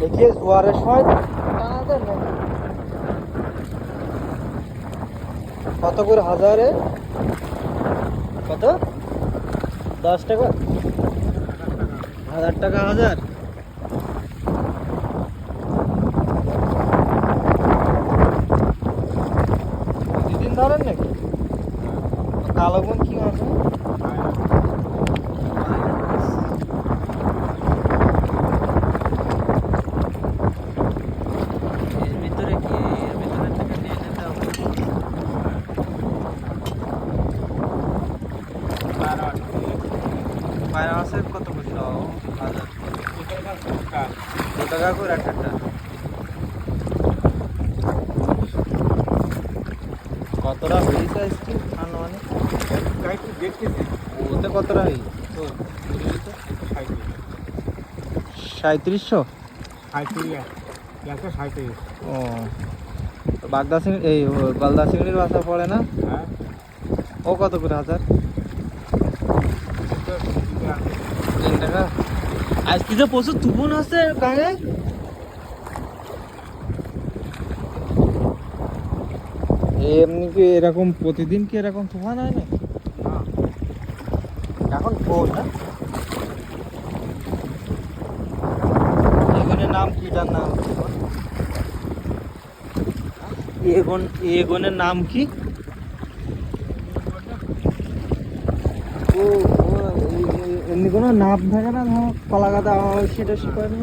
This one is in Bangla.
দেখিয়ে জোয়ারের সময় টানা দেন নাকি? কত করে হাজারে? কত? 10 টাকা? 1000 টাকা হাজার? প্রতিদিন ধরেন নাকি? কালো বোন কি মাছ? এর ভিতরে কি? এর ভিতরে থেকে নিয়ে যেতে হবে। পায়রা মাছের কত করে হাজার? 2 টাকা করে একটা। কতটা হয়েছে আজকে আনুমানিক? ওতে কতটা হয়েছে? 3700? ও, বাগদা চিংড়ি এই গলদা চিংড়ির বাসা পড়ে না? ও কত করে হাজার? 3 টাকা। আজকে যে প্রচুর তুফান আছে গায়ে। এমনি কি এরকম প্রতিদিন কি এরকম তুফান হয় না? এখন ভোর না? এগনের নাম কি? তার নাম এগনের নাম কি? ও এমনি কোনো নাম থাকে না? কলা গাদা সেটা শিখায় না?